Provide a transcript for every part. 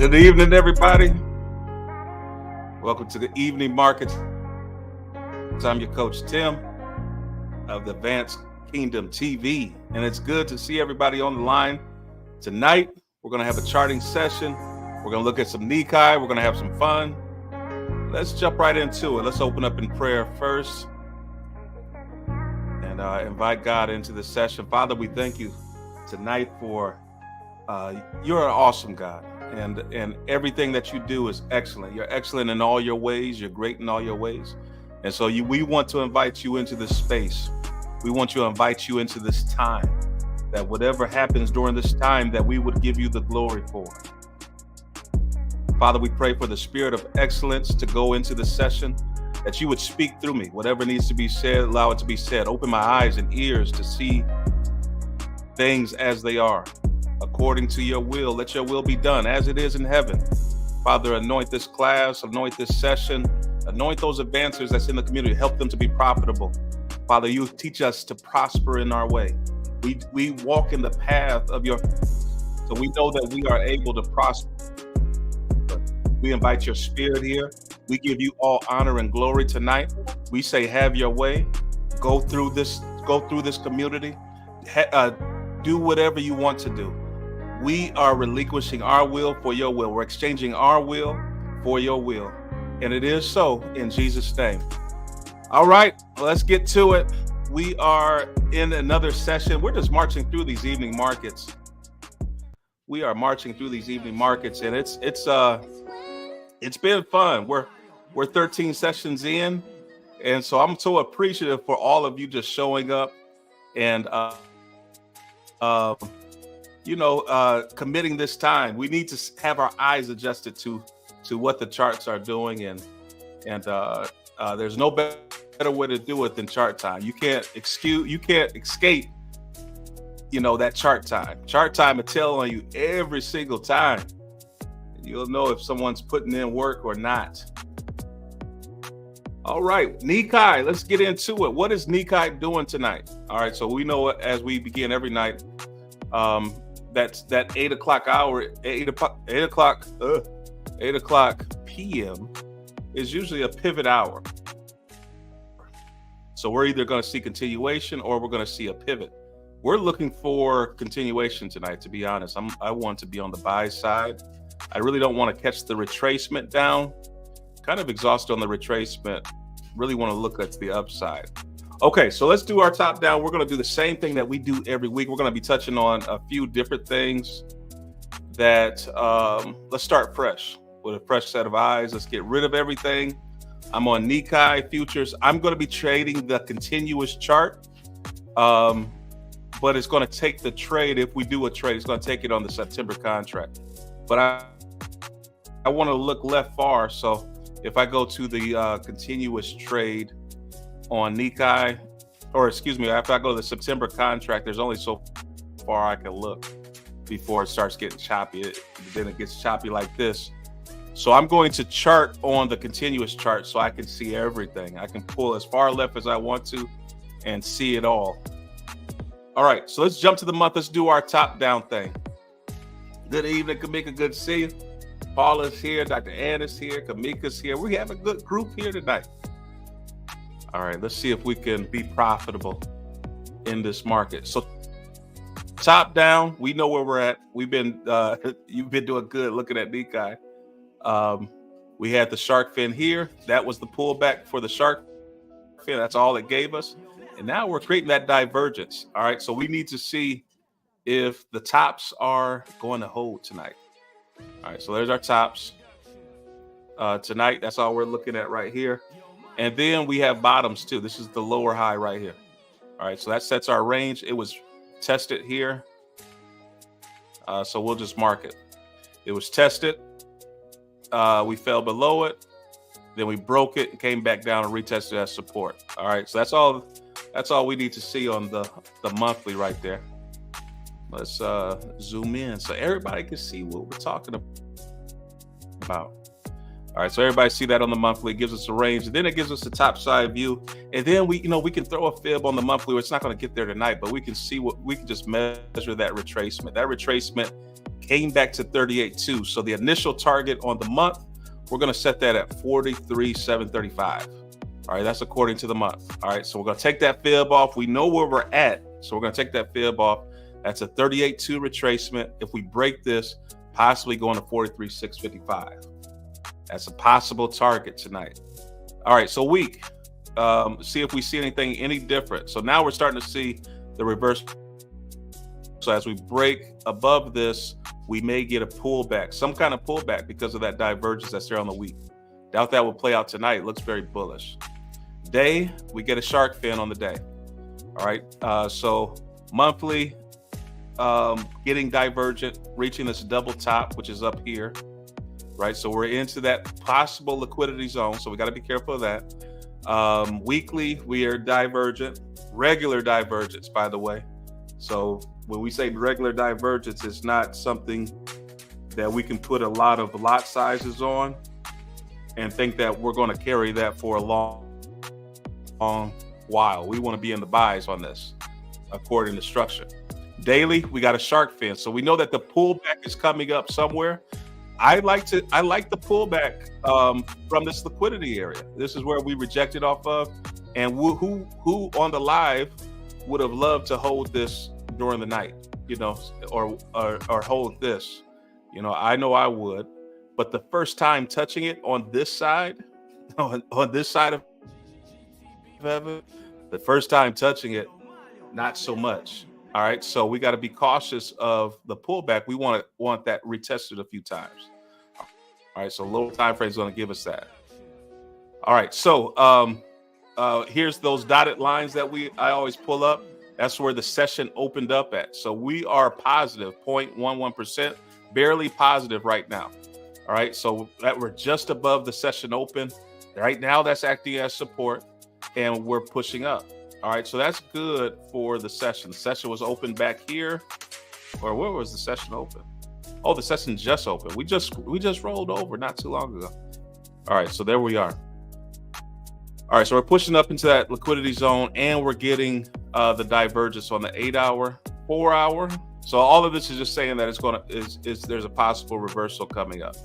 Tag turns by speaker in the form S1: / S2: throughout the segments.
S1: Good evening, everybody. Welcome to the Evening Markets. I'm your coach, Tim, of the Advanced Kingdom TV. And it's good to see everybody on the line. Tonight, we're going to have a charting session. We're going to look at some Nikkei. We're going to have some fun. Let's jump right into it. Let's open up in prayer first and invite God into the session. Father, we thank you tonight for you're an awesome God. And everything that you do is excellent. You're excellent in all your ways. You're great in all your ways. And so we want to invite you into this space. We want to invite you into this time, that whatever happens during this time, that we would give you the glory for. Father, we pray for the spirit of excellence to go into the session, that you would speak through me. Whatever needs to be said, allow it to be said. Open my eyes and ears to see things as they are. According to your will, let your will be done as it is in heaven. Father, anoint this class, anoint this session, anoint those advancers that's in the community, help them to be profitable. Father, you teach us to prosper in our way. We walk in the path of your, so we know that we are able to prosper. We invite your spirit here. We give you all honor and glory tonight. We say, have your way. Go through this community. Do whatever you want to do. We are relinquishing our will for your will. We're exchanging our will for your will. And it is so in Jesus' name. All right, let's get to it. We are in another session. We're just marching through these evening markets. We are marching through these evening markets, and it's been fun. We're 13 sessions in, and so I'm so appreciative for all of you just showing up and committing this time. We need to have our eyes adjusted to what the charts are doing, and there's no better way to do it than chart time. You can't escape, that chart time. Chart time will tell on you every single time. You'll know if someone's putting in work or not. All right, Nikkei, let's get into it. What is Nikkei doing tonight? All right, so we know as we begin every night, that's that 8 o'clock hour, 8 o'clock PM is usually a pivot hour. So we're either going to see continuation or we're going to see a pivot. We're looking for continuation tonight, to be honest. I want to be on the buy side. I really don't want to catch the retracement down. Kind of exhausted on the retracement. Really want to look at the upside. Okay, so let's do our top down. We're going to do the same thing that we do every week. We're going to be touching on a few different things that let's start fresh with a fresh set of eyes. Let's get rid of everything. I'm on Nikkei futures. I'm going to be trading the continuous chart, but it's going to take the trade. If we do a trade, it's going to take it on the September contract. But I want to look left far. So if I go to the continuous trade on Nikkei, or excuse me, after I go to the September contract, there's only so far I can look before it starts getting choppy. Then it gets choppy like this. So I'm going to chart on the continuous chart so I can see everything. I can pull as far left as I want to and see it all. All right, so let's jump to the month. Let's do our top down thing. Good evening, Kamika. Good to see you. Paula's here. Dr. Ann is here. Kamika's here. We have a good group here tonight. All right, let's see if we can be profitable in this market. So top down, we know where we're at. We've been, you've been doing good looking at Nikkei. We had the shark fin here. That was the pullback for the shark fin. That's all it gave us. And now we're creating that divergence. All right, so we need to see if the tops are going to hold tonight. All right, so there's our tops tonight. That's all we're looking at right here. And then we have bottoms too. This is the lower high right here. All right, so that sets our range. It was tested here. So we'll just mark it. It was tested. We fell below it. Then we broke it and came back down and retested as support. All right, so that's all we need to see on the monthly right there. Let's zoom in so everybody can see what we're talking about. All right, so everybody see that on the monthly. It gives us a range, and then it gives us a top side view. And then we can throw a fib on the monthly. It's not going to get there tonight, but we can see we can just measure that retracement. That retracement came back to 38.2. So the initial target on the month, we're going to set that at 43.735. All right, that's according to the month. All right, so we're going to take that fib off. We know where we're at, so we're going to take that fib off. That's a 38.2 retracement. If we break this, possibly going to 43.655. That's a possible target tonight. All right, so week. See if we see anything any different. So now we're starting to see the reverse. So as we break above this, we may get a pullback, some kind of pullback because of that divergence that's there on the week. Doubt that will play out tonight. It looks very bullish. Day, we get a shark fin on the day. All right, so monthly, getting divergent, reaching this double top, which is up here, right? So we're into that possible liquidity zone, so we got to be careful of that. Weekly, we are divergent, regular divergence, by the way. So when we say regular divergence, it's not something that we can put a lot of lot sizes on and think that we're going to carry that for a long while. We want to be in the buys on this, according to structure. Daily, we got a shark fin, so we know that the pullback is coming up somewhere. I like the pullback from this liquidity area. This is where we rejected off of, and who on the live would have loved to hold this during the night, you know, or hold this, you know. I know I would, but the first time touching it on this side, on this side of heaven, the first time touching it, not so much. All right, so we got to be cautious of the pullback. We want that retested a few times. All right, so lower time frame is going to give us that. All right, so here's those dotted lines that I always pull up. That's where the session opened up at. So we are positive 0.11%, barely positive right now. All right, so that we're just above the session open. Right now, that's acting as support, and we're pushing up. All right, so that's good for the session. The session was open back here, or where was the session open? Oh, the session just opened. We just rolled over not too long ago. All right, so there we are. All right, so we're pushing up into that liquidity zone, and we're getting the divergence on the 8-hour, 4-hour. So all of this is just saying that there's a possible reversal coming up.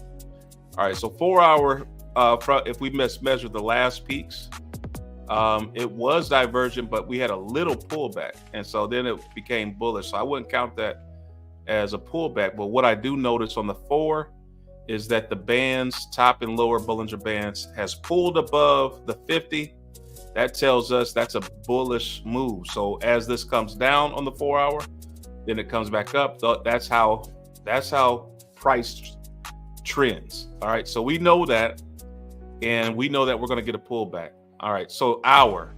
S1: All right, so 4-hour, if we measure the last peaks, it was divergent, but we had a little pullback, and so then it became bullish. So I wouldn't count that as a pullback. But what I do notice on the 4 is that the bands, top and lower Bollinger Bands, has pulled above the 50. That tells us that's a bullish move. So as this comes down on the 4-hour, then it comes back up. That's how price trends. All right, so we know that, and we know that we're going to get a pullback. All right, so hour.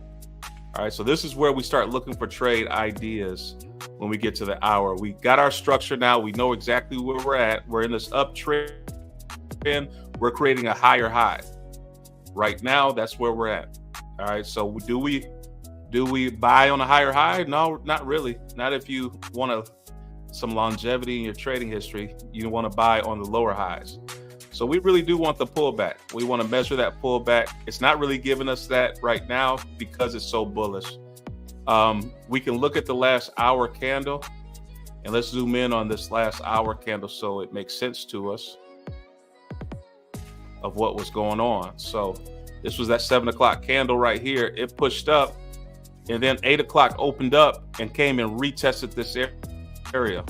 S1: All right, so this is where we start looking for trade ideas when we get to the hour. We got our structure now. We know exactly where we're at. We're in this uptrend. We're creating a higher high. Right now, that's where we're at. All right, so do we buy on a higher high? No, not really. Not if you want some longevity in your trading history. You want to buy on the lower highs. So we really do want the pullback. We want to measure that pullback. It's not really giving us that right now because it's so bullish. We can look at the last hour candle, and let's zoom in on this last hour candle so it makes sense to us of what was going on. So this was that 7 o'clock candle right here. It pushed up, and then 8 o'clock opened up and came and retested this area.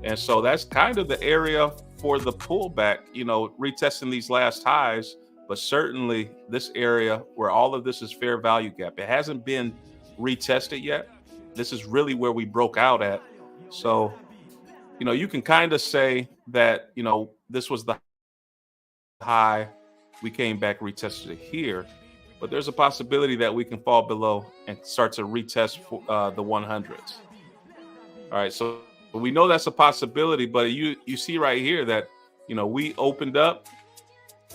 S1: And so that's kind of the area for the pullback, you know, retesting these last highs, but certainly this area where all of this is fair value gap. It hasn't been retested yet. This is really where we broke out at. So, you know, you can kind of say that, you know, this was the high. We came back, retested it here, but there's a possibility that we can fall below and start to retest the 100s. All right, so we know that's a possibility, but you see right here that, you know, we opened up,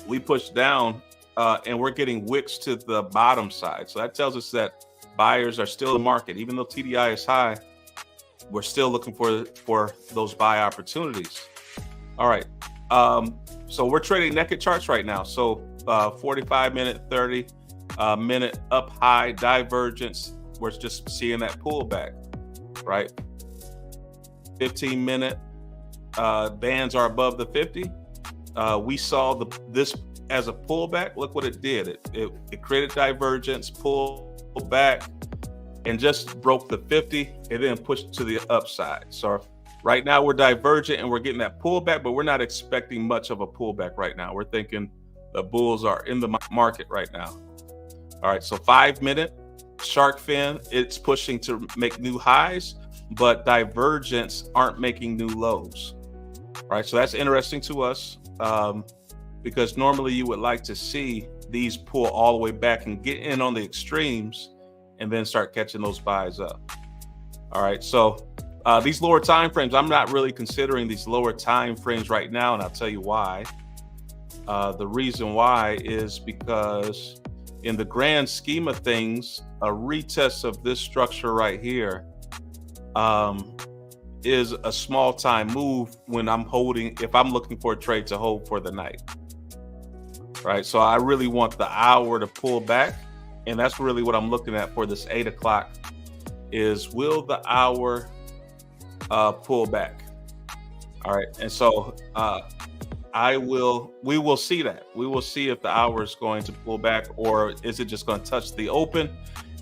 S1: we pushed down, and we're getting wicks to the bottom side. So that tells us that buyers are still in the market. Even though TDI is high, we're still looking for those buy opportunities. All right, so we're trading naked charts right now. So 45-minute, 30-minute up high divergence. We're just seeing that pullback, right? 15-minute, bands are above the 50. We saw this as a pullback. Look what it did. It created divergence, pulled back, and just broke the 50 and then pushed to the upside. So right now we're divergent and we're getting that pullback, but we're not expecting much of a pullback right now. We're thinking the bulls are in the market right now. All right, so 5-minute shark fin, it's pushing to make new highs, but divergence aren't making new lows. All right, so that's interesting to us because normally you would like to see these pull all the way back and get in on the extremes and then start catching those buys up. All right, so these lower time frames, I'm not really considering these lower time frames right now, and I'll tell you why. The reason why is because in the grand scheme of things, a retest of this structure right here is a small time move when I'm holding, if I'm looking for a trade to hold for the night. Right, so I really want the hour to pull back, and that's really what I'm looking at for this 8 o'clock is, will the hour pull back? All right, and so we will see that. We will see if the hour is going to pull back, or is it just going to touch the open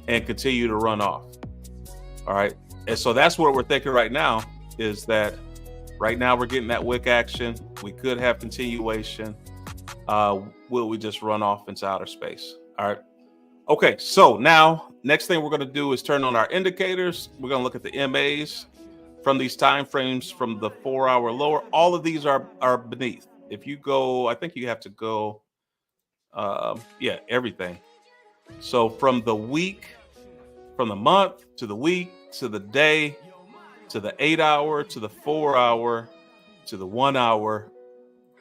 S1: and continue to run off? All right, and so that's what we're thinking right now, is that right now we're getting that wick action. We could have continuation. Will we just run off into outer space? All right. Okay, so now next thing we're going to do is turn on our indicators. We're going to look at the MAs from these time frames from the 4-hour lower. All of these are beneath. If you go, I think you have to go, everything. So from the week, from the month to the week to the day to the 8-hour to the 4-hour to the 1 hour,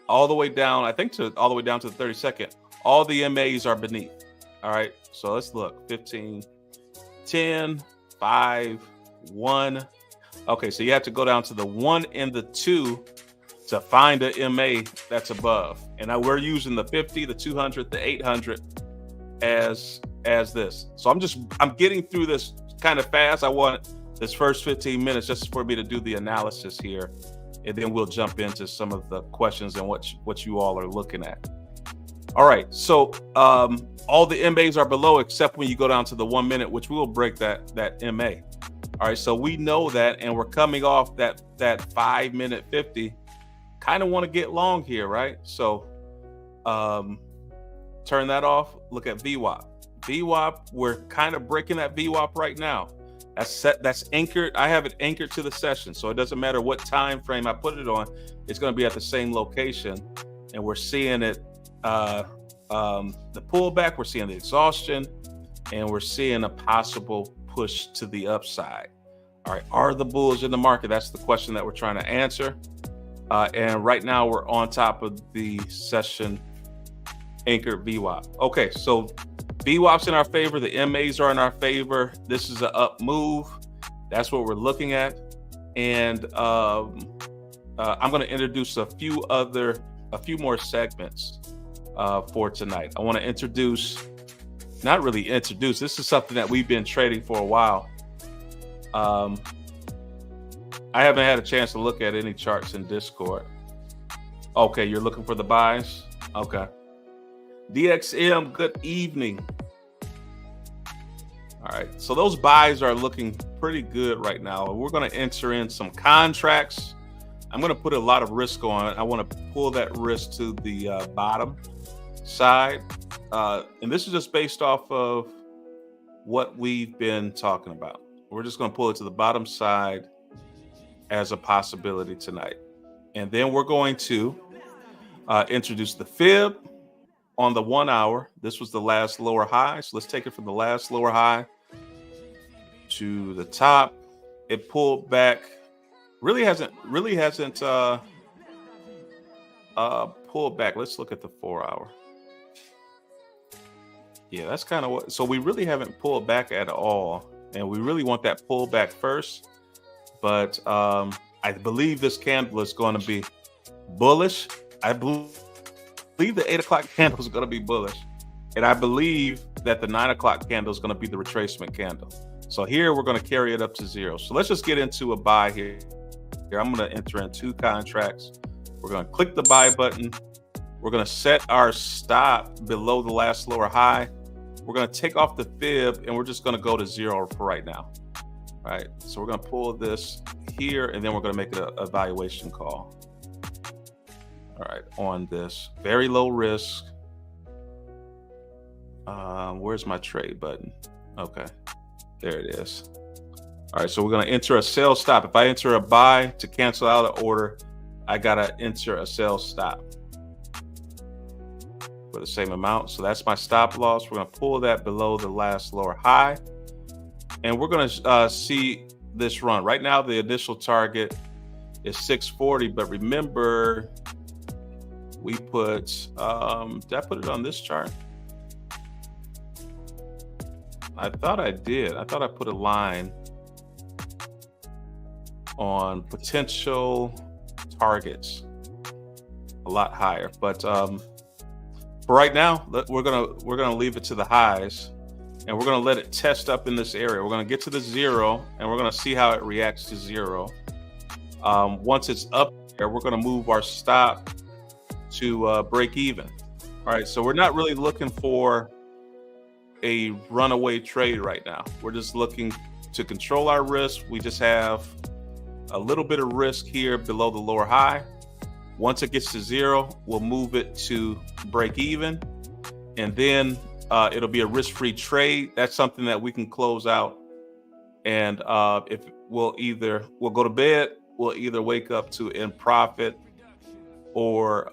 S1: all the way down, I think all the way down to the 30-second, all the MAs are beneath. All right, so let's look. 15, 10, 5, 1. Okay, so you have to go down to the 1 and the 2 to find a MA that's above. And now we're using the 50, the 200, the 800 as this. So I'm getting through this kind of fast. I want this first 15 minutes just for me to do the analysis here, and then we'll jump into some of the questions and what you all are looking at. All right, so all the MAs are below except when you go down to the 1 minute, which we will break that MA. All right, so we know that, and we're coming off that 5-minute 50. Kind of want to get long here, right? So turn that off. Look at VWAP. VWAP, we're kind of breaking that VWAP right now. That's anchored. I have it anchored to the session, so it doesn't matter what time frame I put it on. It's going to be at the same location, and we're seeing it. The pullback, we're seeing the exhaustion, and we're seeing a possible push to the upside. All right, are the bulls in the market? That's the question that we're trying to answer. And right now we're on top of the session anchored VWAP. Okay, so VWAP's in our favor. The MAs are in our favor. This is an up move. That's what we're looking at. And I'm going to introduce a few more segments for tonight. I want to not really introduce. This is something that we've been trading for a while. I haven't had a chance to look at any charts in Discord. Okay, you're looking for the buys? Okay. DXM, good evening. All right, so those buys are looking pretty good right now. We're going to enter in some contracts. I'm going to put a lot of risk on. I want to pull that risk to the bottom side. And this is just based off of what we've been talking about. We're just going to pull it to the bottom side as a possibility tonight. And then we're going to introduce the fib on the 1 hour. This was the last lower high. So let's take it from the last lower high to the top. It pulled back. Really hasn't pulled back. Let's look at the 4 hour. Yeah, that's kind of what. So we really haven't pulled back at all. And we really want that pullback first. But I believe this candle is going to be bullish. I believe the 8 o'clock candle is going to be bullish. And I believe that the 9 o'clock candle is going to be the retracement candle. So here we're going to carry it up to 0. So let's just get into a buy here. here. I'm going to enter in 2 contracts. We're going to click the buy button. We're going to set our stop below the last lower high. We're going to take off the fib, and we're just going to go to 0 for right now. All right, so we're going to pull this here, and then we're going to make an evaluation call. All right, on this very low risk. Where's my trade button? Okay, there it is. All right, so we're going to enter a sell stop. If I enter a buy to cancel out an order, I got to enter a sell stop for the same amount. So that's my stop loss. We're going to pull that below the last lower high. And we're going to see this run. Right now, the initial target is 640. But remember, we put, did I put it on this chart? I thought I did. I thought I put a line on potential targets a lot higher. But for right now, we're gonna leave it to the highs, and we're gonna let it test up in this area. We're gonna get to the 0, and we're gonna see how it reacts to 0. Once it's up there, we're gonna move our stop to break even. All right, so we're not really looking for a runaway trade right now. We're just looking to control our risk. We just have a little bit of risk here below the lower high. Once it gets to 0, we'll move it to break even, and then it'll be a risk-free trade. That's something that we can close out, and if we'll go to bed, we'll either wake up to in profit or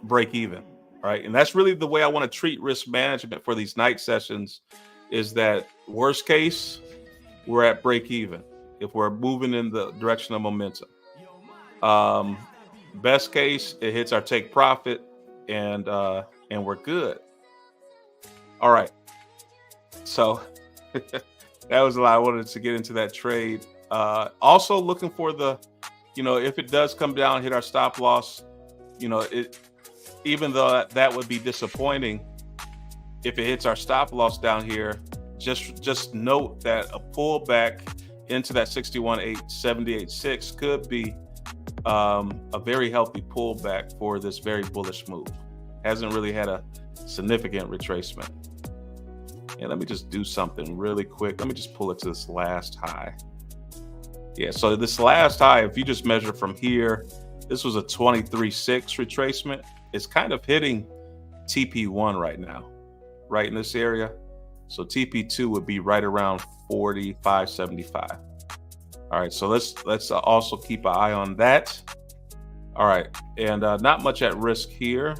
S1: break even. Right, and that's really the way I want to treat risk management for these night sessions, is that worst case, we're at break even if we're moving in the direction of momentum. Best case, it hits our take profit, and we're good. All right, so that was a lot. I wanted to get into that trade. Also looking for the, if it does come down, hit our stop loss, even though that would be disappointing, if it hits our stop loss down here, just note that a pullback into that 61.8, 78.6 could be a very healthy pullback for this very bullish move. Hasn't really had a significant retracement. And let me just do something really quick. Let me just pull it to this last high. Yeah, so this last high, if you just measure from here, this was a 23.6 retracement. It's kind of hitting TP1 right now, right in this area. So TP2 would be right around 45.75. All right, so let's also keep an eye on that. All right, and not much at risk here.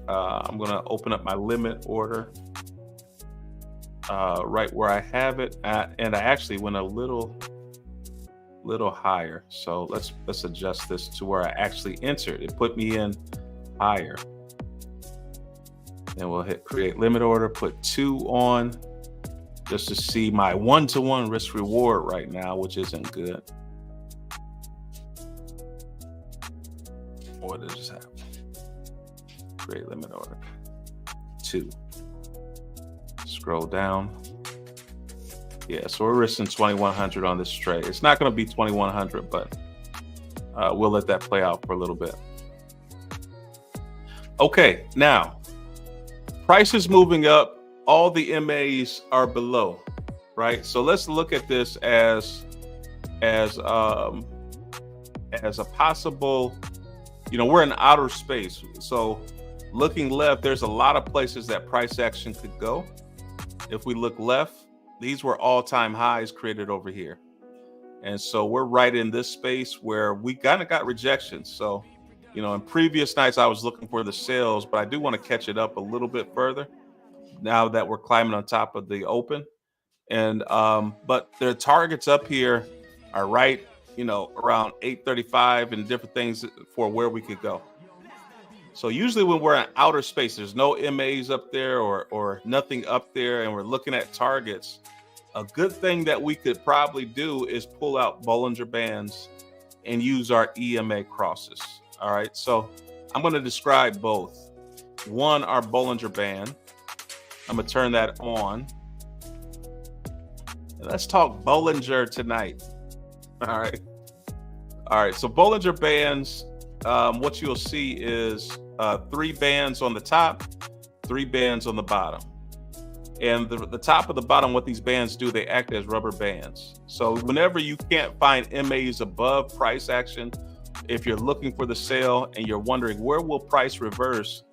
S1: I'm gonna open up my limit order right where I have it at, and I actually went a little higher. So let's adjust this to where I actually entered. It put me in higher. Then we'll hit create limit order, put 2 on, just to see my 1-to-1 risk reward right now, which isn't good. What does this have? Create limit order 2. Scroll down. Yeah, so we're risking 2,100 on this trade. It's not going to be 2,100, but we'll let that play out for a little bit. Okay, now price is moving up. All the MAs are below, right? So let's look at this as a possible, we're in outer space. So looking left, there's a lot of places that price action could go. If we look left, these were all-time highs created over here. And so we're right in this space where we kind of got rejection. So, in previous nights, I was looking for the sales, but I do want to catch it up a little bit further now that we're climbing on top of the open. And but their targets up here are right, around 835 and different things for where we could go. So usually when we're in outer space, there's no MAs up there or nothing up there, and we're looking at targets. A good thing that we could probably do is pull out Bollinger Bands and use our EMA crosses. All right, so I'm going to describe both. One, our Bollinger Band. I'm going to turn that on. And let's talk Bollinger tonight. All right. All right. So Bollinger Bands, what you'll see is 3 bands on the top, 3 bands on the bottom. And the top of the bottom, what these bands do, they act as rubber bands. So whenever you can't find MAs above price action, if you're looking for the sale and you're wondering where will price reverse,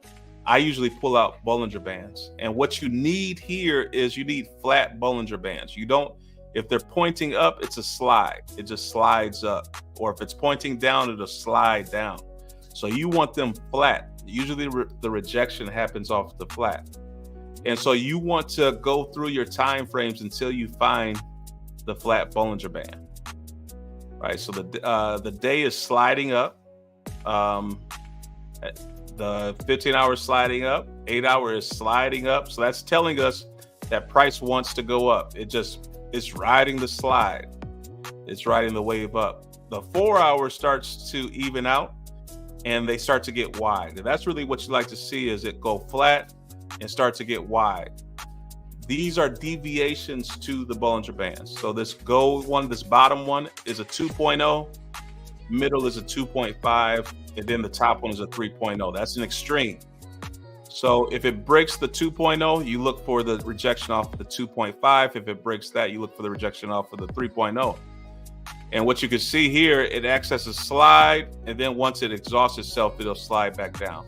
S1: I usually pull out Bollinger Bands. And what you need here is you need flat Bollinger Bands. You don't, if they're pointing up, it's a slide. It just slides up. Or if it's pointing down, it'll slide down. So you want them flat. Usually the rejection happens off the flat. And so you want to go through your time frames until you find the flat Bollinger Band. Right. So the day is sliding up. The 15 hours sliding up, 8 hours is sliding up. So that's telling us that price wants to go up. It's riding the slide. It's riding the wave up. The 4 hour starts to even out and they start to get wide. And that's really what you like to see, is it go flat and start to get wide. These are deviations to the Bollinger Bands. So this gold one, this bottom one is a 2.0, middle is a 2.5, and then the top one is a 3.0. That's an extreme. So if it breaks the 2.0, you look for the rejection off of the 2.5. If it breaks that, you look for the rejection off of the 3.0. And what you can see here, it acts as a slide, and then once it exhausts itself, it'll slide back down.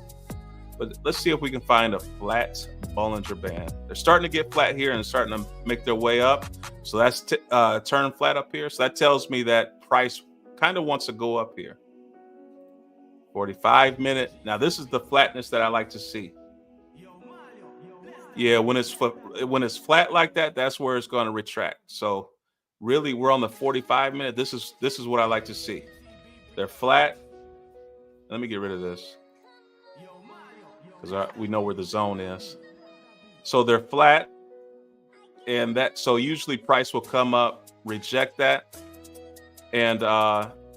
S1: But let's see if we can find a flat Bollinger Band. They're starting to get flat here and starting to make their way up. So that's turn flat up here. So that tells me that price kind of wants to go up here. 45-minute. Now this is the flatness that I like to see. Yeah, when it's flat like that, that's where it's going to retract. So really, we're on the 45-minute. This is what I like to see. They're flat. Let me get rid of this, because we know where the zone is. So they're flat, and so usually price will come up, reject that, and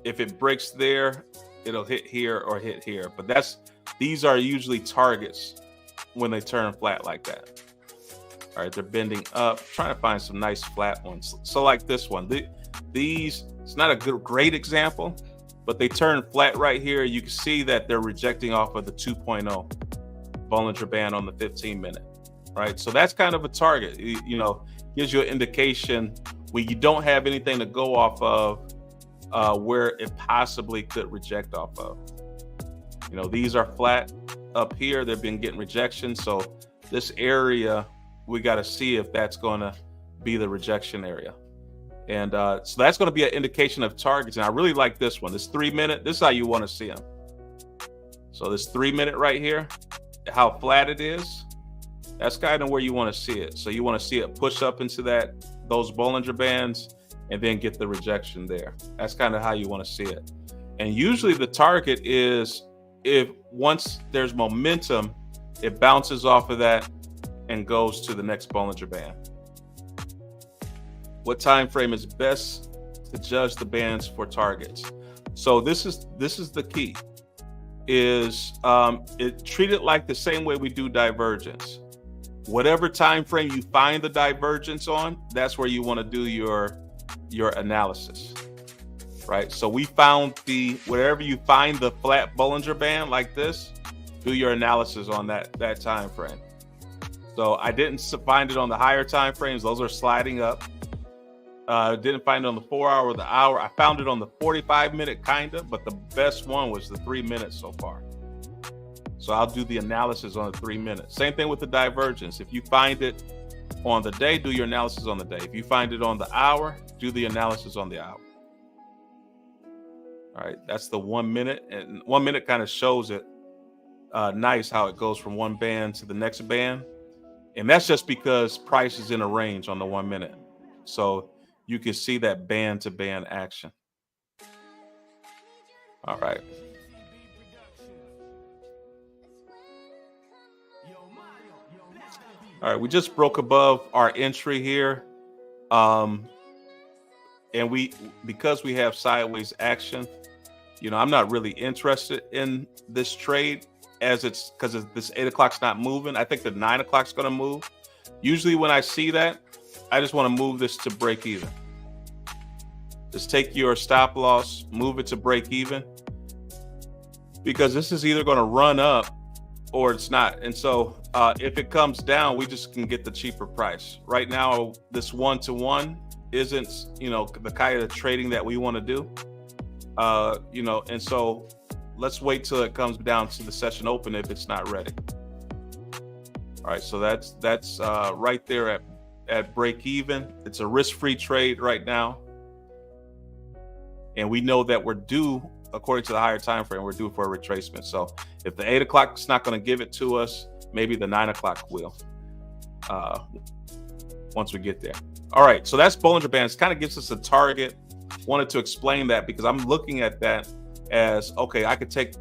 S1: if it breaks there, it'll hit here or hit here. But these are usually targets when they turn flat like that. All right, they're bending up, trying to find some nice flat ones. So like this one, these, it's not a great example, but they turn flat right here. You can see that they're rejecting off of the 2.0 Bollinger Band on the 15-minute, right? So that's kind of a target, gives you an indication when you don't have anything to go off of, where it possibly could reject off of. These are flat up here. They've been getting rejection. So this area, we got to see if that's going to be the rejection area. And so that's going to be an indication of targets. And I really like this one, this 3-minute. This is how you want to see them. So this 3-minute right here, how flat it is, that's kind of where you want to see it. So you want to see it push up into those Bollinger Bands and then get the rejection there. That's kind of how you want to see it. And usually the target is, if once there's momentum, it bounces off of that and goes to the next Bollinger Band. What time frame is best to judge the bands for targets? So this is the key. Treat it like the same way we do divergence. Whatever time frame you find the divergence on, that's where you want to do your analysis, right? So we found wherever you find the flat Bollinger Band like this, do your analysis on that time frame. So I didn't find it on the higher time frames; those are sliding up. Didn't find it on the 4 hour or the hour. I found it on the 45-minute kinda, but the best one was the 3 minutes so far. So I'll do the analysis on the 3 minutes. Same thing with the divergence. If you find it on the day, do your analysis on the day. If you find it on the hour, do the analysis on the hour. All right, that's the 1 minute, and 1 minute kind of shows it nice how it goes from one band to the next band. And that's just because price is in a range on the 1 minute. So you can see that band to band action. All right. All right, we just broke above our entry here. And because we have sideways action, I'm not really interested in this trade because this 8 o'clock's not moving. I think the 9 o'clock's going to move. Usually when I see that, I just want to move this to break even. Just take your stop loss, move it to break even, because this is either going to run up or it's not. And so if it comes down, we just can get the cheaper price. Right now, this one-to-one isn't, the kind of trading that we want to do. And so let's wait till it comes down to the session open if it's not ready. All right, so that's right there at break even. It's a risk-free trade right now. And we know that we're due, according to the higher time frame, we're due for a retracement. So if the 8 o'clock is not going to give it to us, maybe the 9 o'clock will, once we get there. All right, so that's Bollinger Bands. Kind of gives us a target. Wanted to explain that because I'm looking at that as, okay, I could take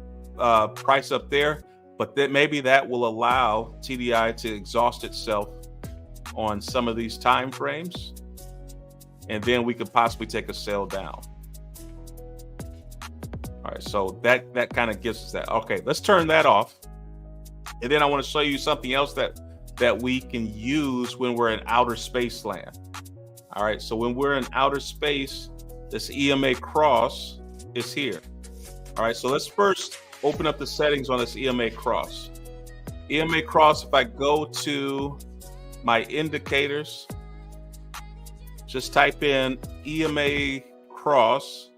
S1: price up there, but then maybe that will allow TDI to exhaust itself on some of these time frames, and then we could possibly take a sell down. All right, so that kind of gives us that. Okay, let's turn that off. And then I want to show you something else that we can use when we're in outer space land. All right, so when we're in outer space, this EMA cross is here. All right, so let's first open up the settings on this EMA cross. EMA cross, if I go to my indicators, just type in EMA cross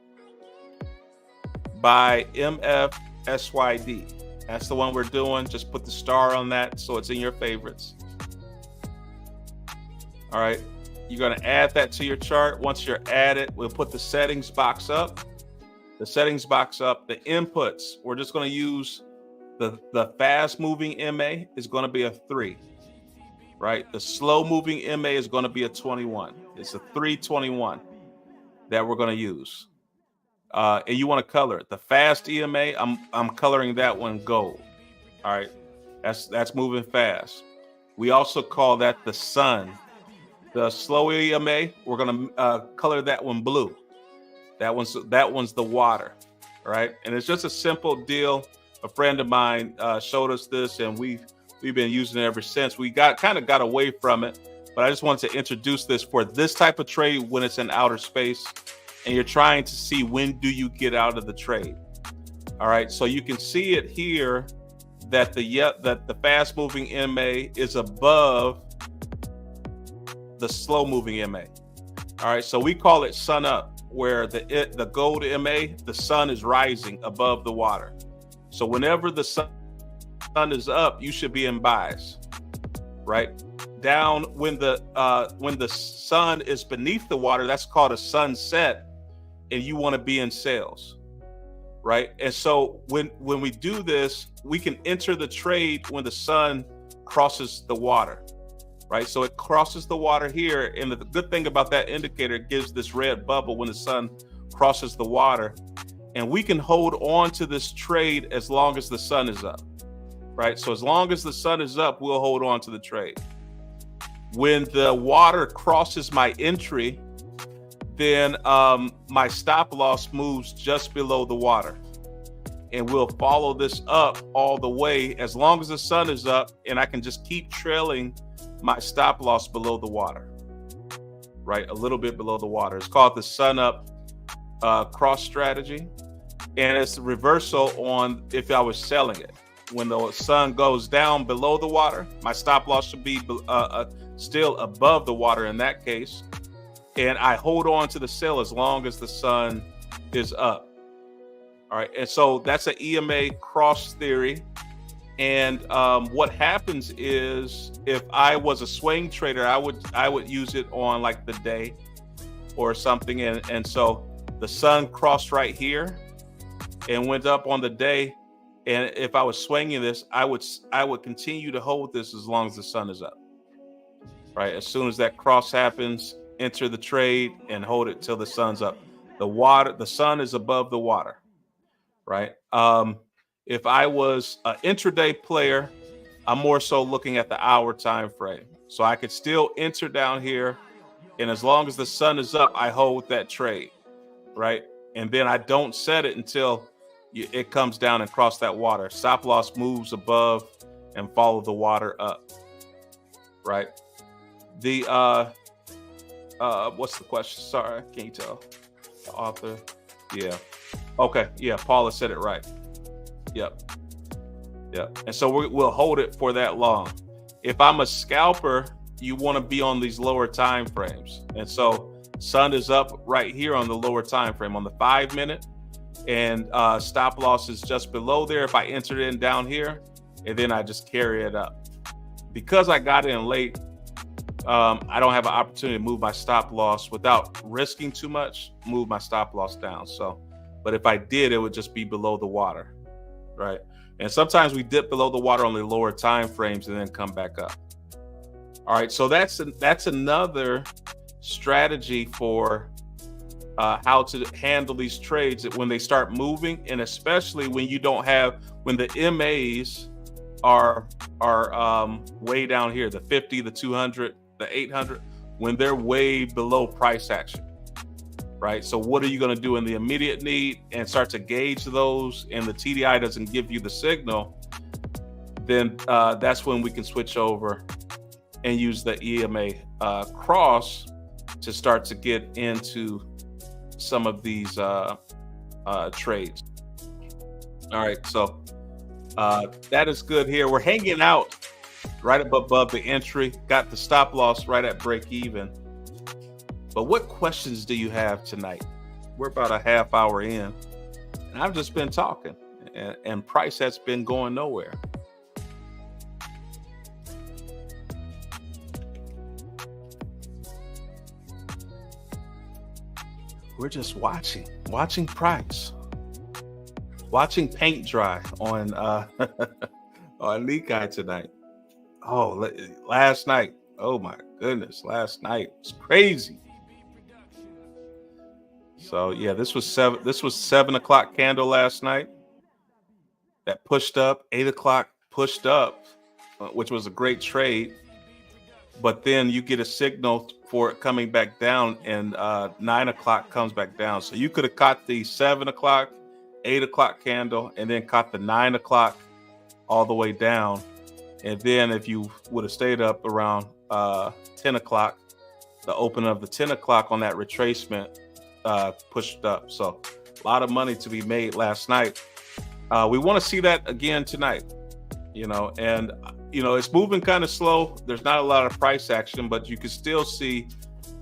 S1: by MFSYD. That's the one we're doing. Just put the star on that so it's in your favorites. All right, you're going to add that to your chart. Once you're added, we'll put the settings box up. The settings box up, the inputs, we're just going to use the fast moving MA is going to be a 3, right? The slow moving MA is going to be a 21. It's a 321 that we're going to use. And you want to color it. The fast EMA, I'm coloring that one gold. All right, that's moving fast. We also call that the sun. The slow EMA, we're going to color that one blue. That one's the water, right? And it's just a simple deal. A friend of mine showed us this, and we've been using it ever since. We kind of got away from it, but I just wanted to introduce this for this type of trade when it's in outer space, and you're trying to see when do you get out of the trade. All right, so you can see it here that the fast moving MA is above the slow moving MA. All right, so we call it sun up, where the gold MA, the sun is rising above the water. So whenever the sun is up, you should be in buys, right? Down when the sun is beneath the water, that's called a sunset, and you want to be in sales, right? And so when we do this, we can enter the trade when the sun crosses the water, right? So it crosses the water here, and the good thing about that indicator, it gives this red bubble when the sun crosses the water, and we can hold on to this trade as long as the sun is up, right? So as long as the sun is up, we'll hold on to the trade. When the water crosses my entry, then my stop loss moves just below the water, and we'll follow this up all the way as long as the sun is up, and I can just keep trailing my stop loss below the water, right? A little bit below the water. It's called the sun up cross strategy, and it's the reversal on if I was selling it. When the sun goes down below the water, my stop loss should be still above the water in that case, and I hold on to the sell as long as the sun is up. All right, and so that's an EMA cross theory. And what happens is, if I was a swing trader, I would use it on like the day or something, and so the sun crossed right here and went up on the day, and if I was swinging this, I would continue to hold this as long as the sun is up, right? As soon as that cross happens, enter the trade and hold it till the sun's up. The sun is above the water, right? If I was an intraday player, I'm more so looking at the hour time frame. So I could still enter down here, and as long as the sun is up, I hold that trade, right? And then I don't set it until it comes down and cross that water. Stop loss moves above and follow the water up, right? The what's the question? Sorry, can't you tell? author. Yeah. Okay. Yeah. Paula said it right. Yep. Yep. And so we'll hold it for that long. If I'm a scalper, you want to be on these lower time frames. And so sun is up right here on the lower time frame on the 5 minute, and stop loss is just below there. If I enter it in down here, and then I just carry it up. Because I got in late, I don't have an opportunity to move my stop loss without risking too much, move my stop loss down. So, but if I did, it would just be below the water, right? And sometimes we dip below the water on the lower time frames and then come back up. All right, so that's another strategy for how to handle these trades when they start moving, and especially when you don't have, when the MAs are way down here, the 50, the 200, the 800, when they're way below price action, right? So what are you going to do in the immediate need and start to gauge those, and the TDI doesn't give you the signal, then that's when we can switch over and use the EMA cross to start to get into some of these trades. All right, so that is good here. We're hanging out right above the entry, got the stop loss right at break even. But what questions do you have tonight? We're about a half hour in, and I've just been talking, and price has been going nowhere. We're just watching price, watching paint dry on on Nikkei tonight. Oh, last night. Oh my goodness, last night was crazy. So yeah, this was 7 o'clock candle last night that pushed up. 8 o'clock pushed up, which was a great trade. But then you get a signal for it coming back down, and 9 o'clock comes back down. So you could have caught the 7 o'clock, 8 o'clock candle, and then caught the 9 o'clock all the way down. And then if you would have stayed up around 10 o'clock, the open of the 10 o'clock on that retracement pushed up. So a lot of money to be made last night. We want to see that again tonight, and it's moving kind of slow. There's not a lot of price action, but you can still see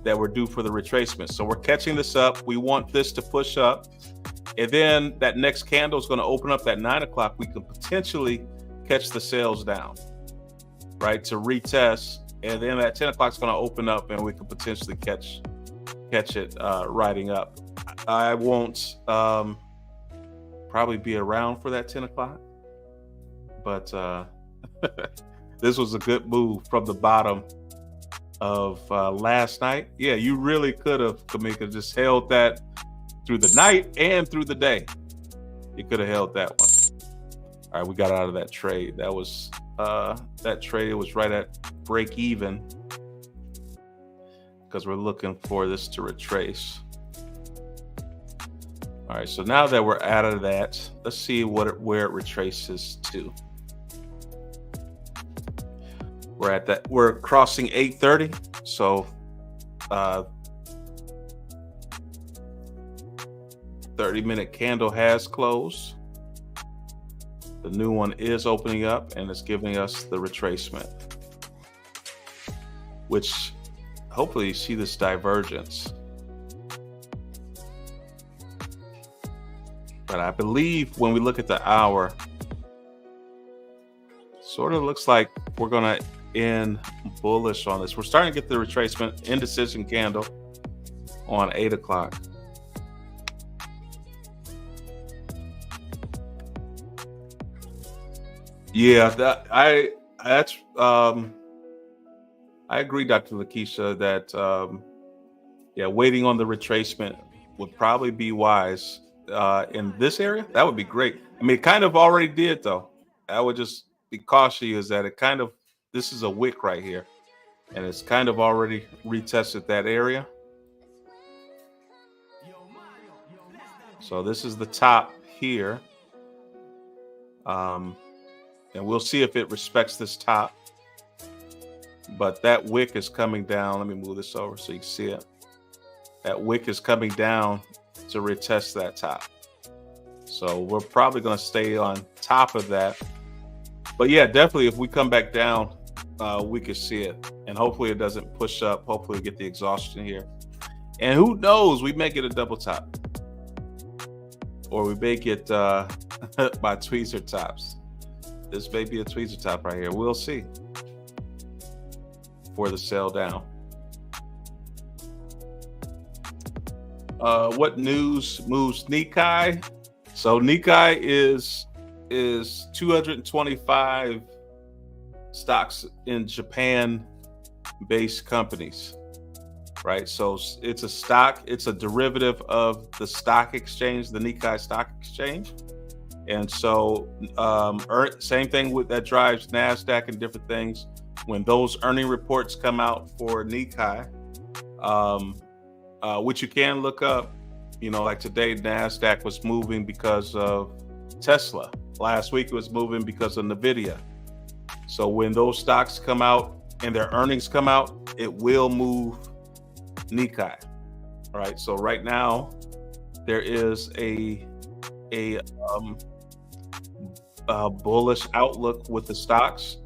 S1: that we're due for the retracement. So we're catching this up. We want this to push up. And then that next candle is going to open up at 9 o'clock. We could potentially catch the sales down, right, to retest. And then at 10 o'clock is going to open up, and we could potentially catch it riding up. I won't probably be around for that 10 o'clock, but this was a good move from the bottom of last night. Yeah, you really could have, Kamika, just held that through the night and through the day. You could have held that one. All right, we got out of that trade. That was that trade was right at break even, because we're looking for this to retrace. All right, so now that we're out of that, let's see where it retraces to. We're crossing 830. So 30-minute candle has closed. The new one is opening up, and it's giving us the retracement, which hopefully you see this divergence. But I believe when we look at the hour, sort of looks like we're going to end bullish on this. We're starting to get the retracement indecision candle on 8 o'clock. Yeah, I agree, Dr. Lakeisha, that waiting on the retracement would probably be wise in this area. That would be great. I mean, it kind of already did, though. I would just be cautious that this is a wick right here, and it's kind of already retested that area. So this is the top here. And we'll see if it respects this top. But that wick is coming down. Let me move this over so you can see it. That wick is coming down to retest that top. So we're probably going to stay on top of that. But yeah, definitely if we come back down, we could see it. And hopefully it doesn't push up. Hopefully we get the exhaustion here. And who knows, we may get a double top. Or we may get by tweezer tops. This may be a tweezer top right here. We'll see. For the sell down. What news moves Nikkei? So Nikkei is 225 stocks in Japan-based companies, right? So it's a stock, it's a derivative of the stock exchange, the Nikkei Stock Exchange. And so same thing with that drives NASDAQ and different things. When those earning reports come out for Nikkei, which you can look up, like today, NASDAQ was moving because of Tesla. Last week it was moving because of NVIDIA. So when those stocks come out and their earnings come out, it will move Nikkei. All right. So right now there is a bullish outlook with the stocks.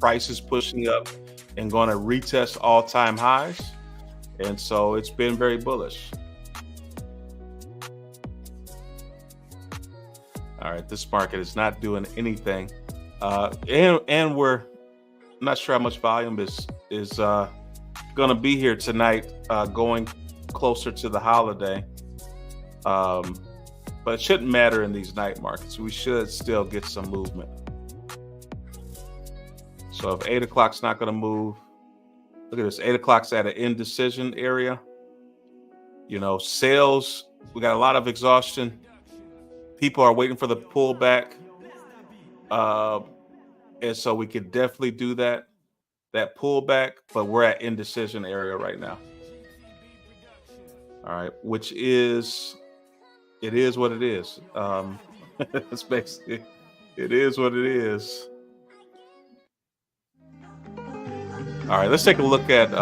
S1: Prices pushing up and going to retest all-time highs. And so it's been very bullish. All right, this market is not doing anything. And we're not sure how much volume is going to be here tonight, going closer to the holiday. But it shouldn't matter in these night markets. We should still get some movement. So if 8 o'clock's not going to move, look at this. 8 o'clock's at an indecision area. Sales, we got a lot of exhaustion. People are waiting for the pullback. And so we could definitely do that pullback, but we're at indecision area right now. All right, which is, it is what it is. It's basically, it is what it is. All right, let's take a look at,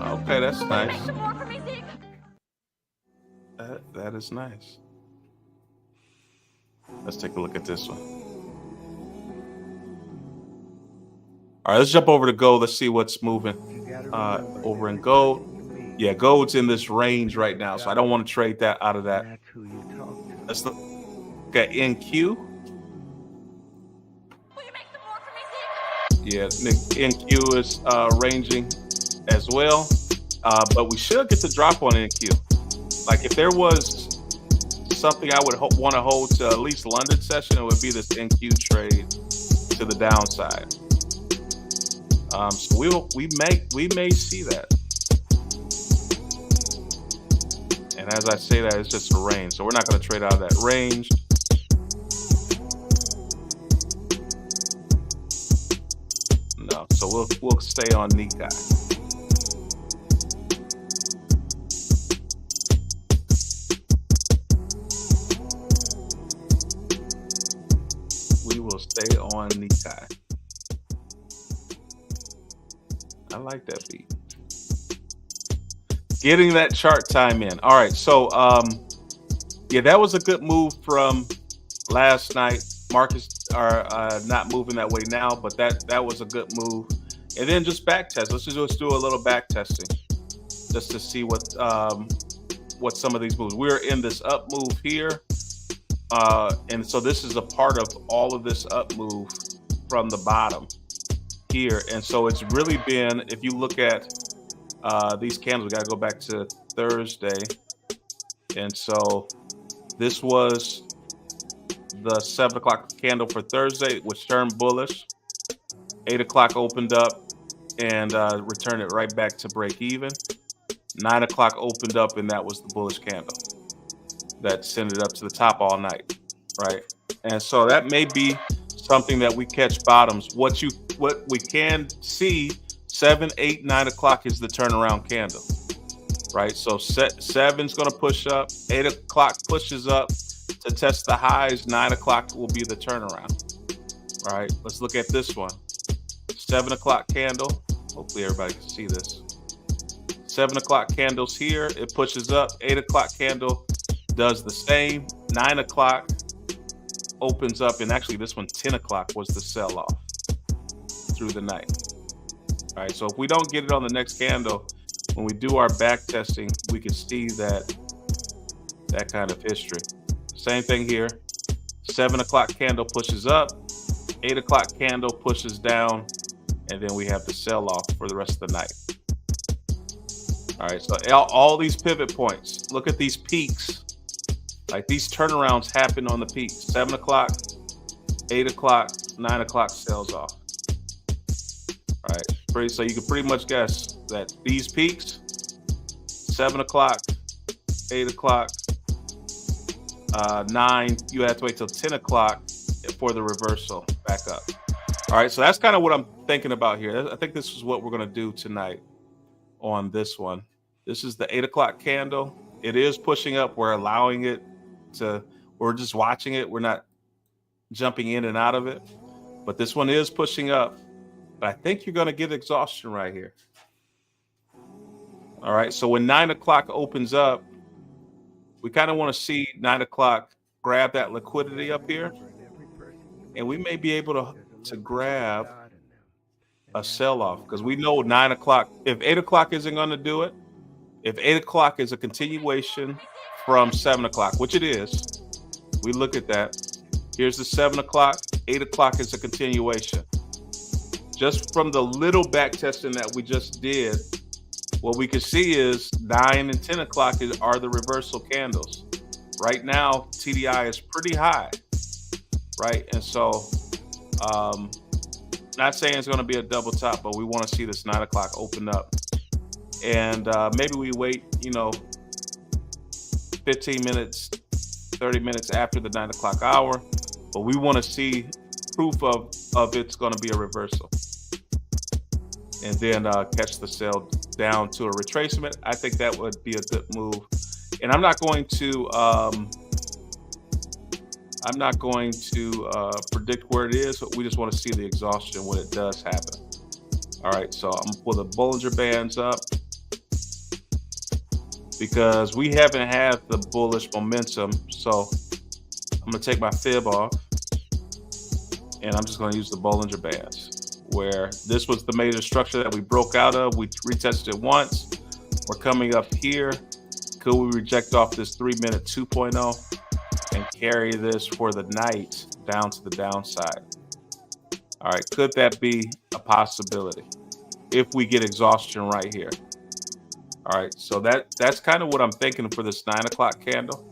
S1: okay, that's nice. That is nice. Let's take a look at this one. All right, let's jump over to gold. Let's see what's moving over in gold. Yeah, gold's in this range right now, so I don't want to trade that out of that. Let's look at NQ. Yeah, NQ is ranging as well, but we should get the drop on NQ. Like if there was something I would want to hold to at least London session, it would be this NQ trade to the downside. So we may see that. And as I say that, it's just a range, so we're not going to trade out of that range. No, so we'll stay on Nikkei. We will stay on Nikkei. I like that beat. Getting that chart time in. All right, so yeah, that was a good move from last night. Markets are not moving that way now, but that was a good move. And then just back test. Let's just do a little back testing, just to see what some of these moves. We're in this up move here, and so this is a part of all of this up move from the bottom here. And so it's really been, if you look at these candles, we got to go back to Thursday, and so this was the 7 o'clock candle for Thursday, which turned bullish. 8 o'clock opened up and returned it right back to break even. 9 o'clock opened up, and that was the bullish candle that sent it up to the top all night, right? And so that may be something that we catch bottoms. What we can see, 7, 8, 9 o'clock is the turnaround candle, right? So 7's going to push up. 8 o'clock pushes up to test the highs. 9 o'clock will be the turnaround. All right, let's look at this one. 7 o'clock candle. Hopefully everybody can see this. 7 o'clock candles here, it pushes up. 8 o'clock candle does the same. 9 o'clock opens up, and actually this one, 10 o'clock, was the sell off through the night. All right, so if we don't get it on the next candle, when we do our back testing, we can see that kind of history. Same thing here. 7 o'clock candle pushes up. 8 o'clock candle pushes down, and then we have the sell off for the rest of the night. All right, so all these pivot points, look at these peaks. Like these turnarounds happen on the peak. 7 o'clock, 8 o'clock, 9 o'clock sells off. All right, so you can pretty much guess that these peaks, 7 o'clock, 8 o'clock, 9, you have to wait till 10 o'clock for the reversal back up. All right, so that's kind of what I'm thinking about here. I think this is what we're going to do tonight on this one. This is the 8 o'clock candle. It is pushing up. We're allowing it to, we're just watching it. We're not jumping in and out of it. But this one is pushing up. But I think you're going to get exhaustion right here. All right, so when 9 o'clock opens up, we kind of want to see 9 o'clock grab that liquidity up here. And we may be able to grab a sell-off, because we know 9 o'clock, if 8 o'clock isn't going to do it, if 8 o'clock is a continuation from 7 o'clock, which it is, we look at that. Here's the 7 o'clock, 8 o'clock is a continuation. Just from the little back testing that we just did, what we can see is 9 and 10 o'clock are the reversal candles. Right now, TDI is pretty high, right? And so, not saying it's going to be a double top, but we want to see this 9 o'clock open up. And maybe we wait, 15 minutes, 30 minutes after the 9 o'clock hour, but we want to see proof of it's going to be a reversal. And then catch the sell down to a retracement. I think that would be a good move. And I'm not going to predict where it is. We just want to see the exhaustion when it does happen. All right, so I'm gonna pull the Bollinger Bands up because we haven't had the bullish momentum. So I'm gonna take my fib off and I'm just gonna use the Bollinger Bands, where this was the major structure that we broke out of. We retested it once. We're coming up here. Could we reject off this 3-minute 2.0 and carry this for the night down to the downside? All right, could that be a possibility if we get exhaustion right here? All right, so that's kind of what I'm thinking for this 9 o'clock candle.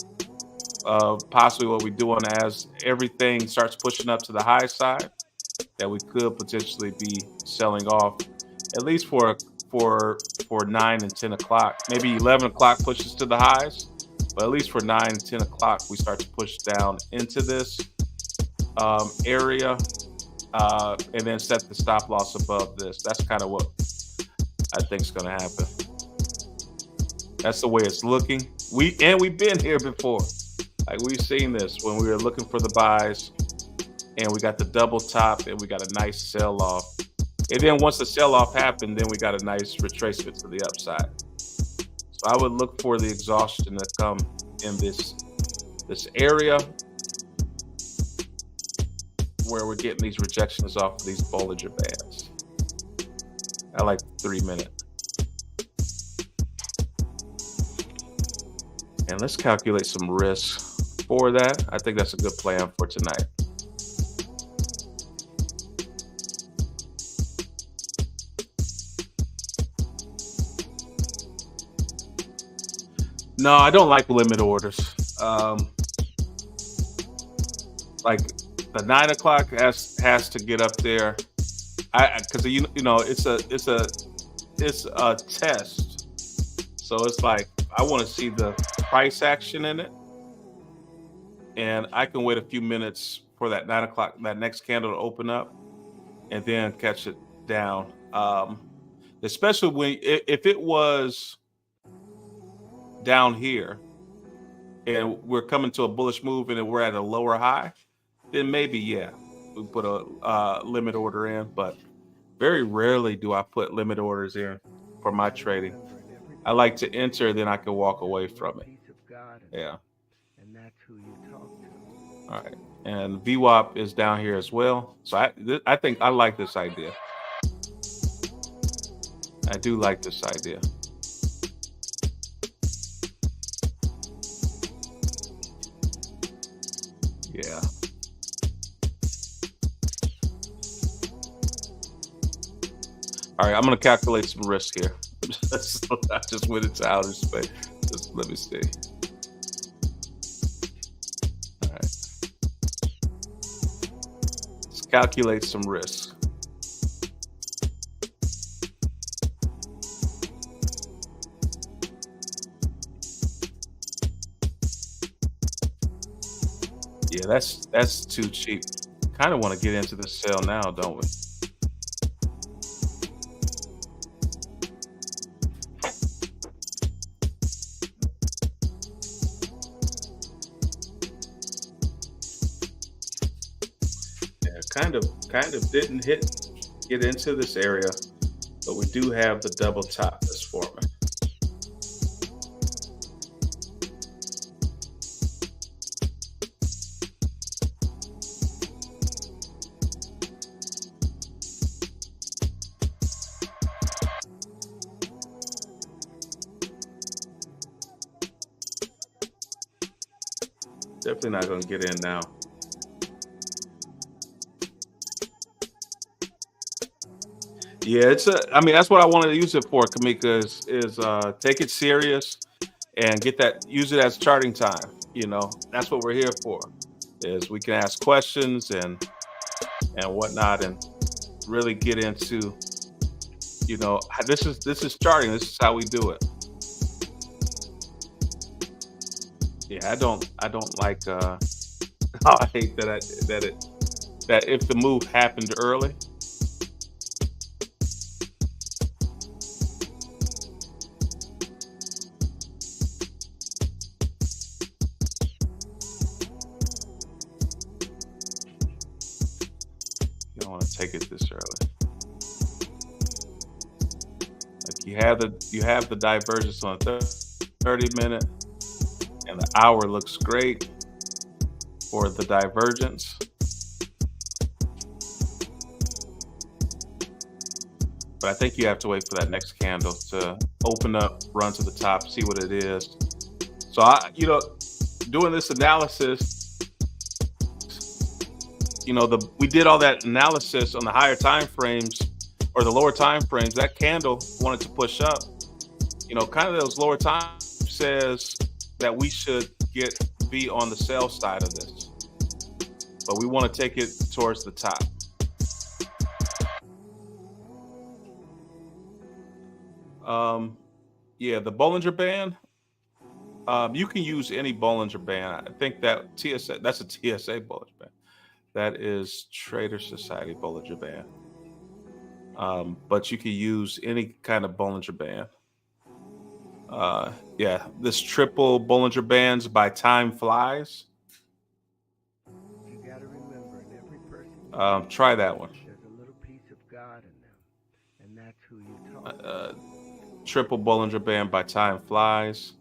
S1: Possibly what we're doing as everything starts pushing up to the high side, that we could potentially be selling off, at least for 9 and 10 o'clock. Maybe 11 o'clock pushes to the highs, but at least for 9 and 10 o'clock, we start to push down into this area and then set the stop loss above this. That's kind of what I think is going to happen. That's the way it's looking. We've been here before. Like, we've seen this when we were looking for the buys, and we got the double top, and we got a nice sell off. And then once the sell off happened, then we got a nice retracement to the upside. So I would look for the exhaustion to come in this area where we're getting these rejections off of these Bollinger Bands. I like 3-minute. And let's calculate some risk for that. I think that's a good plan for tonight. No, I don't like limit orders. Like the 9 o'clock has to get up there. Because it's a test. So it's like I want to see the price action in it, and I can wait a few minutes for that 9 o'clock, that next candle to open up, and then catch it down. Especially if it was down here and we're coming to a bullish move and we're at a lower high, then maybe we put a limit order in. But very rarely do I put limit orders in for my trading. I like to enter, then I can walk
S2: There's
S1: away
S2: a little
S1: from it.
S2: piece of God in
S1: Yeah.
S2: them, and that's who you talk to.
S1: All right. And VWAP is down here as well. So I think I like this idea. I do like this idea. Yeah. All right. I'm going to calculate some risk here. I just went into outer space. Just let me see. All right. Let's calculate some risk. Yeah, that's too cheap. Kind of want to get into the sale now, don't we? Yeah, kind of didn't get into this area, but we do have the double top that's forming. Definitely not going to get in now. Yeah, it's a. I mean, that's what I wanted to use it for, Kamika. Is take it serious and get that. Use it as charting time. That's what we're here for. Is we can ask questions and whatnot, and really get into. This is charting. This is how we do it. Yeah, I don't like. Oh, I hate that if the move happened early. You don't want to take it this early. Like you have the divergence on a 30 minute, and the hour looks great for the divergence. But I think you have to wait for that next candle to open up, run to the top, see what it is. So doing this analysis, we did all that analysis on the higher time frames or the lower time frames. That candle wanted to push up. Kind of those lower time says that we should be on the sell side of this, but we want to take it towards the top. Yeah, the Bollinger Band. You can use any Bollinger Band. I think that TSA. That's a TSA Bollinger Band. That is Trader Society Bollinger Band. But you can use any kind of Bollinger Band. Yeah, this triple Bollinger Bands by Time Flies.
S2: You got to remember, in every person you meet,
S1: Try that one.
S2: there's a little piece of God in them, and that's who you talk to.
S1: Uh, Triple Bollinger Band by Time Flies.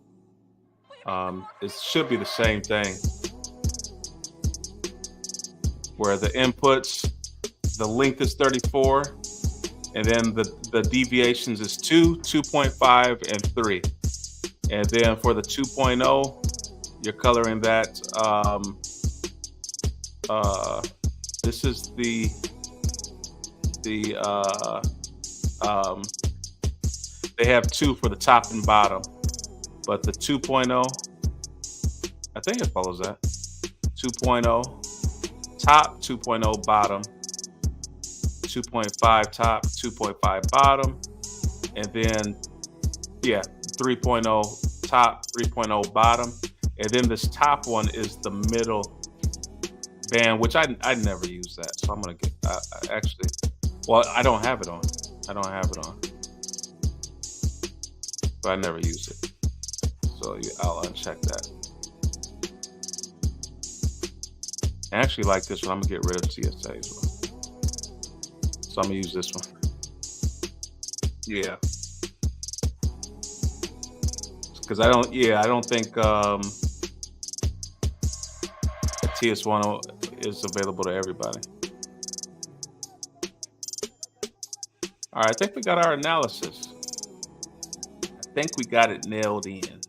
S1: It should be the same thing. Where the inputs, the length is 34, and then the deviations is 2, 2.5, and 3. And then for the 2.0, you're coloring that. This is the they have 2 for the top and bottom, but the 2.0, I think it follows that. 2.0 top, 2.0 bottom, 2.5 top, 2.5 bottom, and then 3.0 top, 3.0 bottom, and then this top one is the middle band, which I never use that, so I'm gonna get actually. Well, I don't have it on. But I never use it, so I'll uncheck that. I actually like this one. I'm gonna get rid of TSA as well, so I'm gonna use this one. Yeah. because I don't. Yeah, I don't think TS1 is available to everybody. All right, I think we got our analysis. I think we got it nailed in.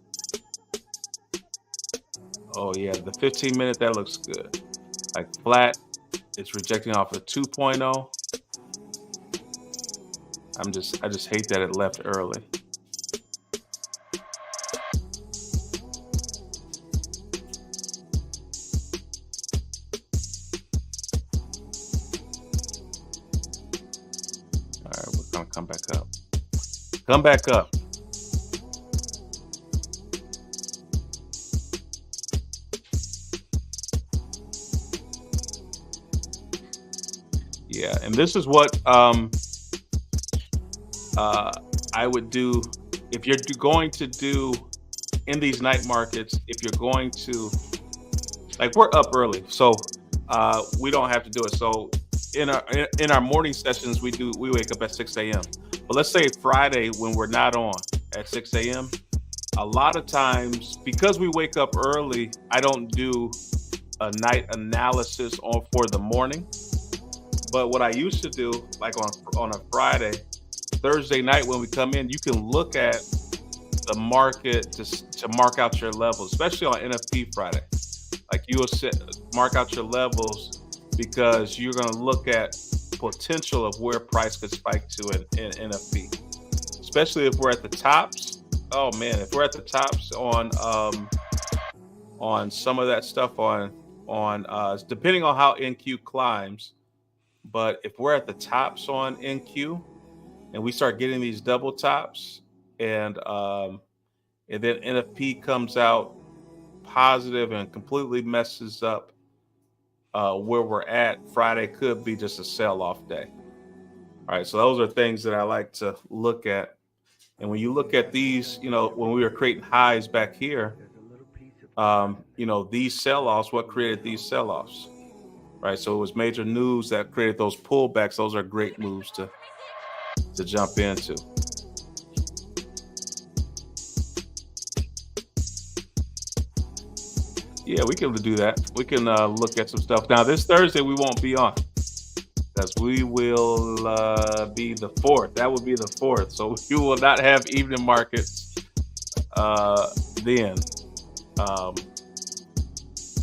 S1: Oh yeah, the 15-minute, that looks good. Like flat, it's rejecting off of 2.0. I just hate that it left early. All right, we're gonna come back up. Come back up. Yeah, and this is what I would do if you're going to do in these night markets. If you're going to, like, we're up early, so we don't have to do it. So in our morning sessions, we wake up at 6 a.m. But let's say Friday when we're not on at 6 a.m. A lot of times, because we wake up early, I don't do a night analysis for the morning. But what I used to do, like on a Friday, Thursday night when we come in, you can look at the market to mark out your levels, especially on NFP Friday. Like you will mark out your levels because you're going to look at potential of where price could spike to in NFP, especially if we're at the tops. Oh man, if we're at the tops on some of that stuff on depending on how NQ climbs. But if we're at the tops on NQ and we start getting these double tops and then NFP comes out positive and completely messes up where we're at, Friday could be just a sell-off day. All right, so those are things that I like to look at. And when you look at these, when we were creating highs back here, these sell-offs, what created these sell-offs? Right, so it was major news that created those pullbacks. Those are great moves to jump into. Yeah, we can do that. We can look at some stuff. Now, this Thursday we won't be on because we will be the 4th. That will be the 4th. So you will not have evening markets then.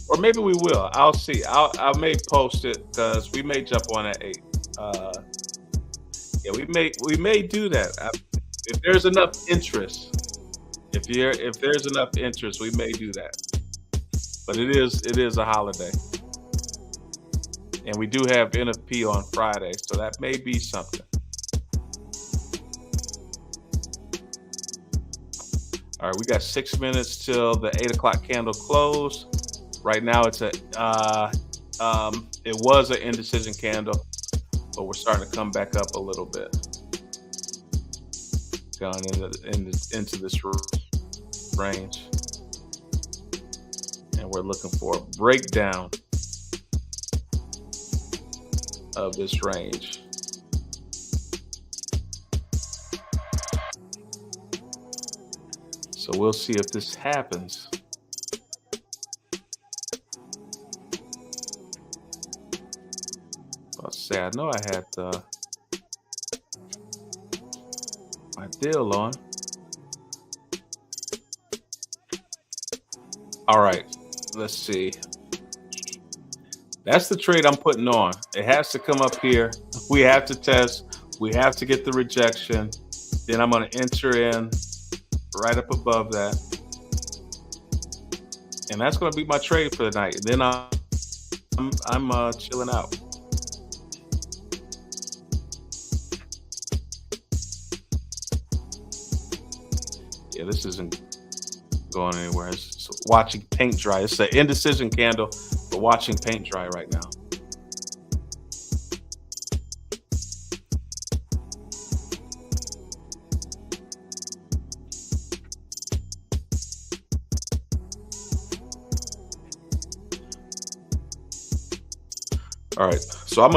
S1: Or maybe we will. I'll see. I may post it because we may jump on at 8. Yeah, we may do that if there's enough interest. If there's enough interest, we may do that. But it is a holiday, and we do have NFP on Friday, so that may be something. All right, we got 6 minutes till the 8 o'clock candle close. Right now, it was an indecision candle, but we're starting to come back up a little bit. Going into this range, and we're looking for a breakdown of this range. So we'll see if this happens. I'll say I know I had my deal on. All right, let's see. That's the trade I'm putting on. It has to come up here. We have to test. We have to get the rejection. Then I'm going to enter in right up above that. And that's going to be my trade for the night. Then I'm chilling out. Yeah, this isn't going anywhere. It's watching paint dry. It's an indecision candle, but watching paint dry right now. All right, so I'm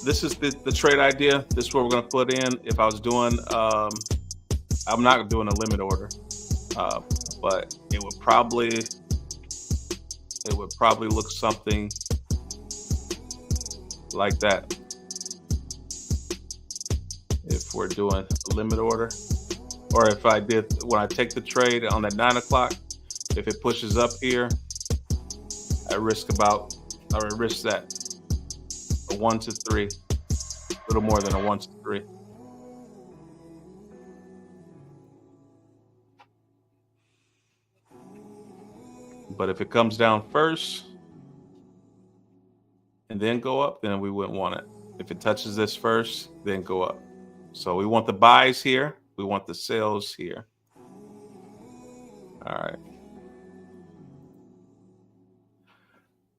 S1: this is the trade idea. This is what we're gonna put in. If I was doing, I'm not doing a limit order. but it would probably look something like that if we're doing a limit order, or if I did when I take the trade on that 9 o'clock. If it pushes up here, I risk that a 1 to 3, a little more than a 1 to 3. But if it comes down first and then go up, then we wouldn't want it. If it touches this first, then go up. So we want the buys here. We want the sales here. All right.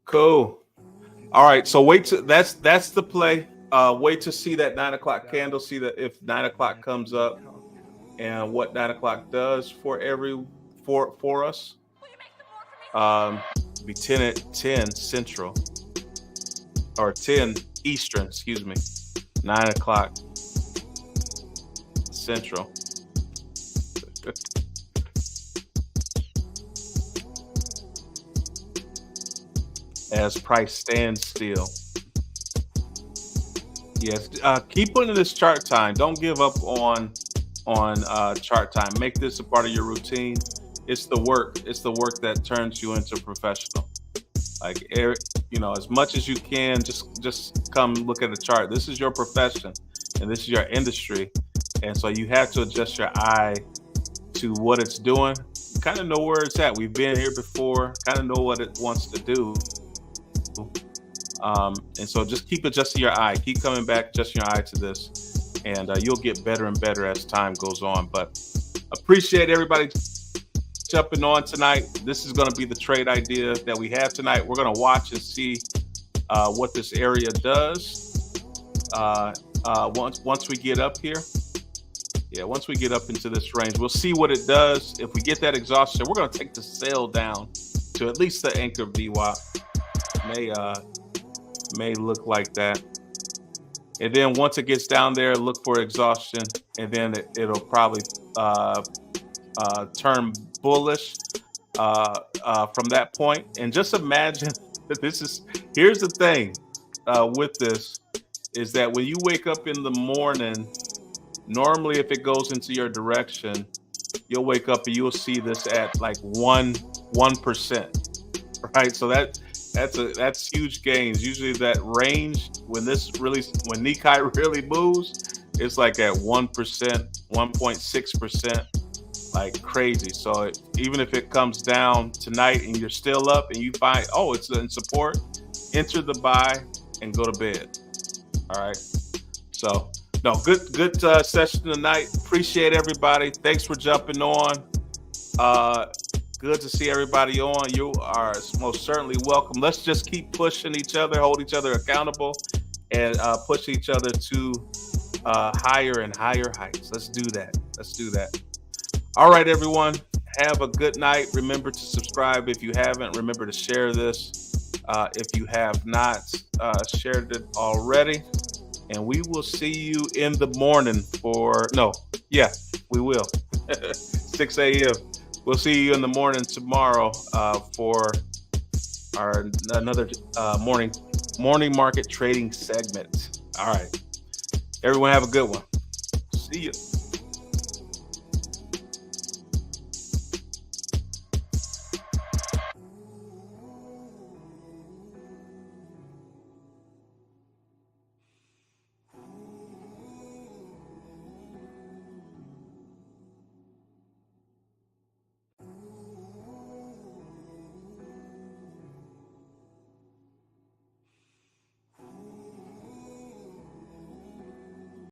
S1: Cool. All right. So that's the play. Wait to see that 9 o'clock candle. See that if 9 o'clock comes up and what 9 o'clock does for us. Be 10 Central or 10 Eastern, excuse me. 9 o'clock Central. As price stands still. Yes, keep putting this chart time. Don't give up on chart time. Make this a part of your routine. It's the work. It's the work that turns you into a professional. Like, as much as you can, just come look at the chart. This is your profession, and this is your industry, and so you have to adjust your eye to what it's doing. Kind of know where it's at. We've been here before. Kind of know what it wants to do. And so just keep adjusting your eye. Keep coming back, adjusting your eye to this, and you'll get better and better as time goes on. But appreciate everybody jumping on tonight. This is going to be the trade idea that we have tonight. We're going to watch and see what this area does once we get up here. Yeah, once we get up into this range, we'll see what it does. If we get that exhaustion, we're going to take the sell down to at least the anchor VWAP. May look like that. And then once it gets down there, look for exhaustion, and then it'll probably turn bullish from that point. And just imagine that here's the thing with this, is that when you wake up in the morning, normally if it goes into your direction, you'll wake up and you'll see this at like 1%, right? So that's huge gains. Usually that range, when Nikkei really moves, it's like at 1%, 1.6%, like crazy. So even if it comes down tonight and you're still up and you find, it's in support, enter the buy and go to bed. All right. So good session tonight. Appreciate everybody. Thanks for jumping on. Good to see everybody on. You are most certainly welcome. Let's just keep pushing each other, hold each other accountable, and push each other to higher and higher heights. Let's do that. All right, everyone. Have a good night. Remember to subscribe if you haven't. Remember to share this if you have not shared it already. And we will see you in the morning we will. 6 a.m. We'll see you in the morning tomorrow for our another morning market trading segment. All right. Everyone have a good one. See you.